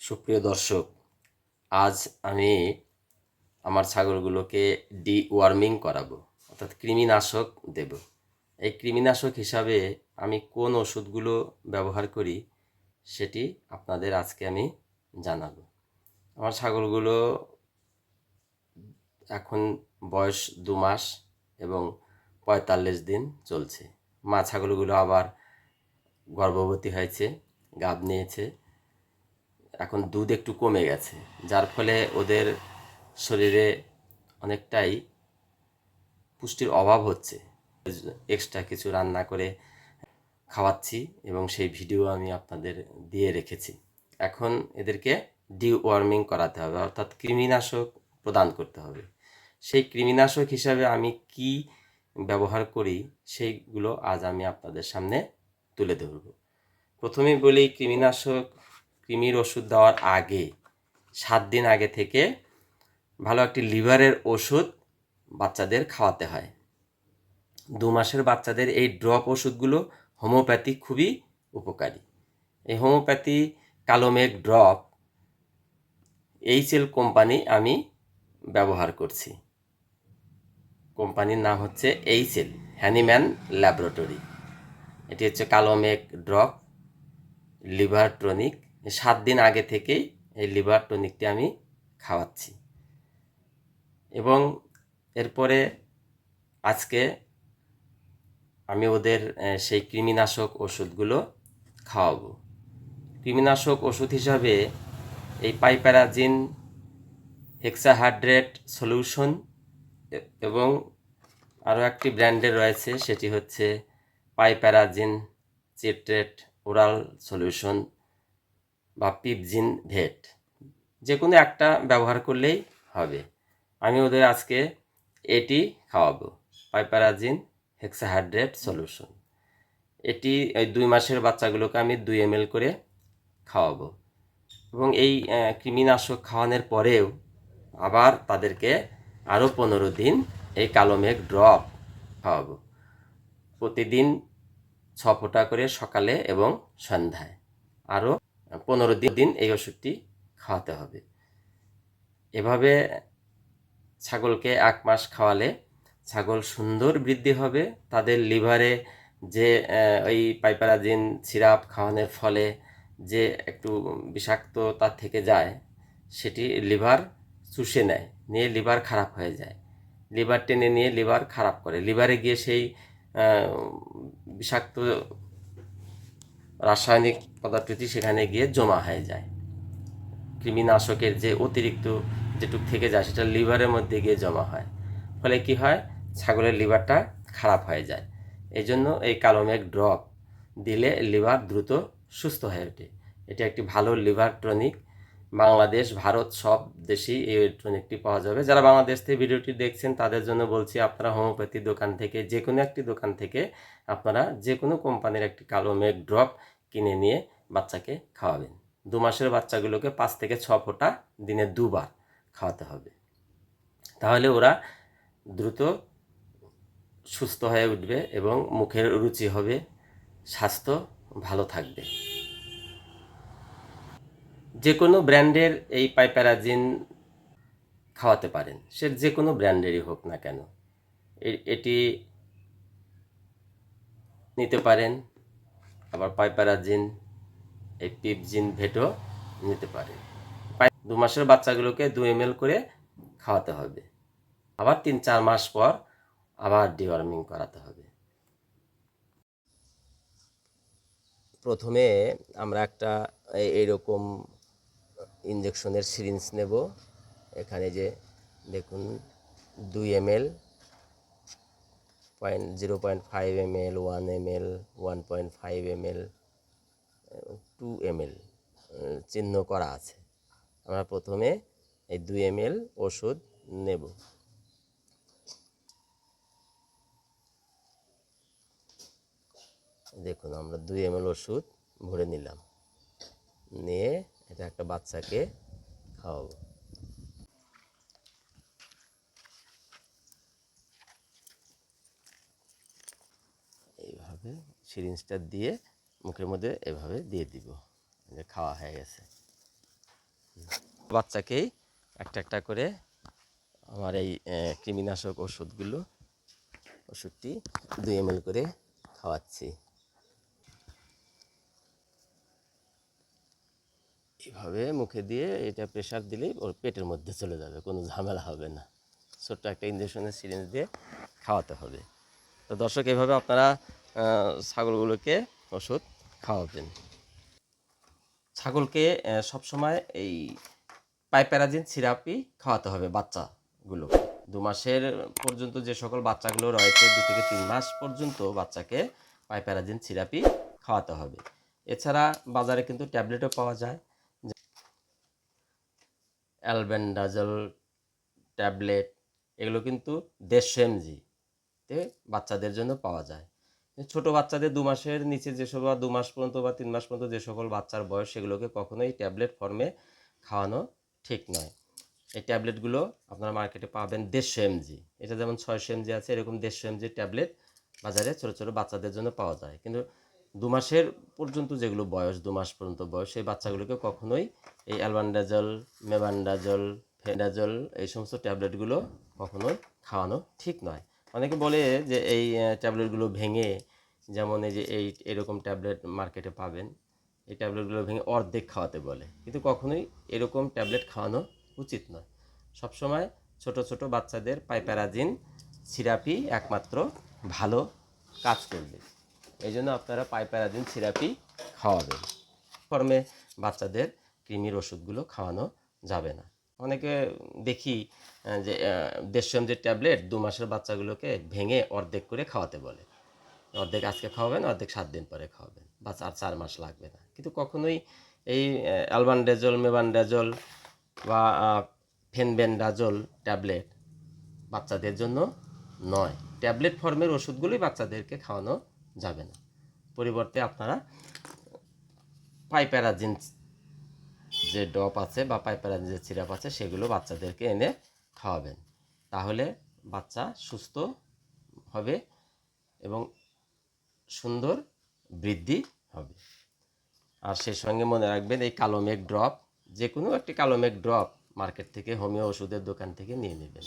সুপ্রিয় দর্শক, আজ আমি আমার ছাগলগুলোকে ডিওয়ার্মিং করাবো, অর্থাৎ কৃমিনাশক দেব। এই কৃমিনাশক হিসাবে আমি কোন ওষুধগুলো ব্যবহার করি সেটি আপনাদের আজকে আমি জানাবো। আমার ছাগলগুলো এখন বয়স 2 মাস এবং 45 দিন চলছে। মা ছাগলগুলো আবার গর্ভবতী হয়েছে, গাভ নিয়েছে। এখন দুধ একটু কমে গেছে, যার ফলে ওদের শরীরে অনেকটাই পুষ্টির অভাব হচ্ছে। এক্সট্রা কিছু রান্না করে খাওয়াচ্ছি এবং সেই ভিডিও আমি আপনাদের দিয়ে রেখেছি। এখন এদেরকে ডিওয়ার্মিং করাতে হবে, অর্থাৎ কৃমিনাশক প্রদান করতে হবে। সেই কৃমিনাশক হিসাবে আমি কি ব্যবহার করি সেইগুলো আজ আমি আপনাদের সামনে তুলে ধরব। প্রথমেই বলি, কৃমির ওষুধ দেওয়ার আগে 7 দিন আগে থেকে ভালো একটি লিভারের ওষুধ বাচ্চাদের খাওয়াতে হয়। 2 মাসের বাচ্চাদের এই ড্রপ ওষুধগুলো হোমিওপ্যাথি খুবই উপকারী। এই হোমিওপ্যাথি কালোমেঘ ড্রপ এইচএল কোম্পানি আমি ব্যবহার করছি। কোম্পানির নাম হচ্ছে এইচএল, হ্যানিম্যান ল্যাবরেটরি। এটি হচ্ছে কালোমেঘ ড্রপ লিভার টনিক। 7 দিন আগে থেকেই এই লিভার টনিকটি আমি খাওয়াচ্ছি এবং এরপরে আজকে আমি ওদের সেই কৃমিনাশক ওষুধগুলো খাওয়াবো। কৃমিনাশক ওষুধ হিসাবে এই পাইপ্যারাজিন হেক্সাহাইড্রেট সলিউশন এবং আরও একটি ব্র্যান্ডের রয়েছে, সেটি হচ্ছে পাইপ্যারাজিন চিট্রেট ওরাল সলিউশন বা পিপজিন ভেট। যে কোনো একটা ব্যবহার করলেই হবে। আমি ওদের আজকে এটি খাওয়াবো, পাইপ্যারাজিন হেক্সাহাইড্রেট সলিউশন। এটি এই 2 মাসের বাচ্চাগুলোকে আমি 2 ml করে খাওয়াবো এবং এই কৃমিনাশক খাওয়ানোর পরেও আবার তাদেরকে আরও 15 দিন এই কালোমেঘ ড্রপ খাওয়াবো। প্রতিদিন 6 ফোঁটা করে সকালে এবং সন্ধ্যায় আরও 15 দিন এই ওষুধটি খাওয়াতে হবে। এভাবে ছাগলকে 1 মাস খাওয়ালে ছাগল সুন্দর বৃদ্ধি হবে। তাদের লিভারে যে ওই পাইপ্যারাজিন সিরাপ খাওয়ানোর ফলে যে একটু বিষাক্ততা থেকে যায়, সেটি লিভার চুষে নেয়, নিয়ে লিভার খারাপ হয়ে যায়। লিভার টেনে নিয়ে লিভার খারাপ করে, লিভারে গিয়ে সেই বিষাক্ত রাসায়নিক পদার্থটি সেখানে গিয়ে জমা হয়ে যায়। কৃমিনাশকের যে অতিরিক্ত যেটুক থেকে যায় সেটা লিভারের মধ্যে গিয়ে জমা হয়, ফলে কি হয়, ছাগলের লিভারটা খারাপ হয়ে যায়। এই জন্য এই কালোমেঘ ড্রপ দিলে লিভার দ্রুত সুস্থ হয়ে ওঠে। এটা একটি ভালো লিভার টনিক। বাংলাদেশ, ভারত সব দেশেই এই টনিকটি পাওয়া যাবে। যারা বাংলাদেশ থেকে ভিডিওটি দেখছেন তাদের জন্য বলছি, আপনারা হোমিওপ্যাথি দোকান থেকে, যে কোনো একটি দোকান থেকে আপনারা যে কোনো কোম্পানির একটি কালোমেঘ ড্রপ কিনে নিয়ে বাচ্চাকে খাওয়াবেন। 2 মাসের বাচ্চাগুলোকে 5 থেকে 6 ফোঁটা দিনে 2 বার খাওয়াতে হবে। তাহলে ওরা দ্রুত সুস্থ হয়ে উঠবে এবং মুখের রুচি হবে, স্বাস্থ্য ভালো থাকবে। যে কোনো ব্র্যান্ডের এই পাইপ্যারাজিন খাওয়াতে পারেন, সে যে কোনো ব্র্যান্ডেরই হোক না কেন। এটি নিতে পারেন, আবার পাইপ্যারাজিন এই পিপজিন ভেটও নিতে পারেন। 2 মাসের বাচ্চাগুলোকে 2 ml করে খাওয়াতে হবে। আবার 3-4 মাস পর আবার ডিওয়ার্মিং করাতে হবে। প্রথমে আমরা একটা এইরকম ইঞ্জেকশনের সিরিঞ্জ নেব। এখানে যে দেখুন 2 ml, 0.5 ml, 1 ml, 1.5 ml, 2 ml চিহ্ন করা আছে। আমরা প্রথমে এই 2 ml ওষুধ নেব। দেখুন আমরা 2 ml ওষুধ ভরে নিলাম, নিয়ে এটা একটা বাচ্চাকে খাওয়াবো। এইভাবে সিরিঞ্জটা দিয়ে মুখের মধ্যে এভাবে দিয়ে দিব, যে খাওয়া হয়ে গেছে। বাচ্চাকেই একটা একটা করে আমার এই কৃমিনাশক ওষুধটি 2 ml করে খাওয়াচ্ছি। এভাবে মুখে দিয়ে এটা প্রেসার দিলেই ওর পেটের মধ্যে চলে যাবে, কোনো ঝামেলা হবে না। ছোট্ট একটা ইঞ্জেকশনের সিরিঞ্জ দিয়ে খাওয়াতে হবে। তো দর্শক, এভাবে আপনারা ছাগলগুলোকে ওষুধ খাওয়াবেন। ছাগলকে সবসময় এই পাইপ্যারাজিন সিরাপই খাওয়াতে হবে বাচ্চাগুলোকে। 2 মাসের পর্যন্ত যে সকল বাচ্চাগুলো রয়েছে, 2 থেকে 3 মাস পর্যন্ত বাচ্চাকে পাইপ্যারাজিন সিরাপই খাওয়াতে হবে। এছাড়া বাজারে কিন্তু ট্যাবলেটও পাওয়া যায়, অ্যালবেন্ডাজল ট্যাবলেট, এগুলো কিন্তু 150 mg তে বাচ্চাদের জন্য পাওয়া যায়। ছোট বাচ্চাদের 2 মাসের নিচে যে সকল, 2 মাস পর্যন্ত বা 3 মাস পর্যন্ত যে সকল বাচ্চার বয়স, সেগুলোকে কখনোই ট্যাবলেট ফর্মে খাওয়ানো ঠিক নয়। এই ট্যাবলেটগুলো আপনারা মার্কেটে পাবেন 150 mg, এটা যেমন 600 mg আছে, এরকম 150 mg ট্যাবলেট বাজারে ছোটো ছোটো বাচ্চাদের জন্য পাওয়া যায়। কিন্তু 2 মাসের পর্যন্ত যেগুলো বয়স, 2 মাস পর্যন্ত বয়স, সেই বাচ্চাগুলোকে কখনোই এই অ্যালবান্ডাজল, মেবান্ডাজল, ফেন্ডাজল, এই সমস্ত ট্যাবলেটগুলো কখনোই খাওয়ানো ঠিক নয়। অনেকে বলে যে এই ট্যাবলেটগুলো ভেঙে, যেমন এই যে এরকম ট্যাবলেট মার্কেটে পাবেন, এই ট্যাবলেটগুলো ভেঙে অর্ধেক খাওয়াতে বলে, কিন্তু কখনোই এরকম ট্যাবলেট খাওয়ানো উচিত নয়। সবসময় ছোট ছোট বাচ্চাদের পাইপ্যারাজিন সিরাপই একমাত্র ভালো কাজ করবে। এই জন্য আপনারা পাইপ্যারাজিন সিরাপই খাওয়াবেন। ফর্মে বাচ্চাদের কৃমির ওষুধগুলো খাওয়ানো যাবে না। অনেকে দেখি যে 150 mg ট্যাবলেট 2 মাসের বাচ্চাগুলোকে ভেঙে অর্ধেক করে খাওয়াতে বলে। অর্ধেক আজকে খাওয়াবেন, অর্ধেক 7 দিন পরে খাওয়াবেন, বাস আর 4 মাস লাগবে না। কিন্তু কখনোই এই অ্যালবান্ডাজল, মেবান্ডাজল বা ফেনবেন্ডাজল ট্যাবলেট বাচ্চাদের জন্য নয়। ট্যাবলেট ফর্মের ওষুধগুলোই বাচ্চাদেরকে খাওয়ানো যাবে না। পরিবর্তে আপনারা পাইপ্যারাজিন যে ড্রপ আছে বা পাইপ্যারাজিন যে সিরাপ আছে, সেগুলো বাচ্চাদেরকে এনে খাওয়াবেন। তাহলে বাচ্চা সুস্থ হবে এবং সুন্দর বৃদ্ধি হবে। আর সেই সঙ্গে মনে রাখবেন, এই কালো মেঘ ড্রপ, যে কোনো একটি কালো মেঘ ড্রপ মার্কেট থেকে, হোমিও ওষুধের দোকান থেকে নিয়ে নেবেন।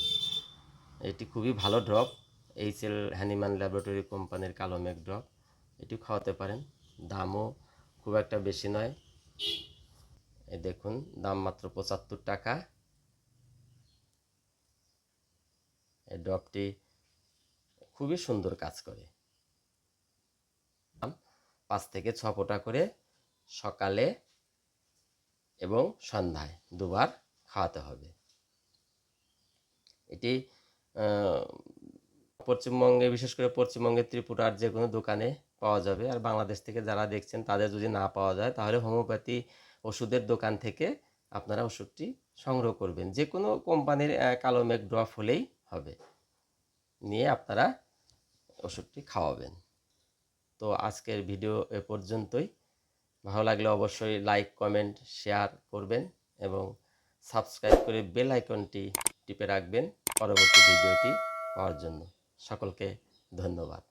এটি খুবই ভালো ড্রপ, HL হ্যানিম্যান ল্যাবরেটরি কোম্পানির কালো মেঘ ড্রপ। এটি খাওয়াতে পারেন, দামও খুব একটা বেশি নয়। এই দেখুন, দাম মাত্র 75 টাকা। এই ড্রপটি খুবই সুন্দর কাজ করে। 5 থেকে 6 ফোঁটা করে সকালে এবং সন্ধ্যায় 2 বার খাওয়াতে হবে। এটি পশ্চিমবঙ্গে, বিশেষ করে পশ্চিমবঙ্গের ত্রিপুরার যে কোনো দোকানে পাওয়া যাবে। আর বাংলাদেশ থেকে যারা দেখছেন, তাদের যদি না পাওয়া যায়, তাহলে হোমিওপ্যাথি ওষুধের দোকান থেকে আপনারা ওষুধটি সংগ্রহ করবেন। যে কোনো কোম্পানির কালো মেঘ ড্রপ হলেই হবে, নিয়ে আপনারা ওষুধটি খাওয়াবেন। তো আজকের ভিডিও এ পর্যন্তই। ভালো লাগলে অবশ্যই লাইক, কমেন্ট, শেয়ার করবেন এবং সাবস্ক্রাইব করে বেল আইকনটি টিপে রাখবেন পরবর্তী ভিডিওটি পাওয়ার জন্য। সকলকে ধন্যবাদ।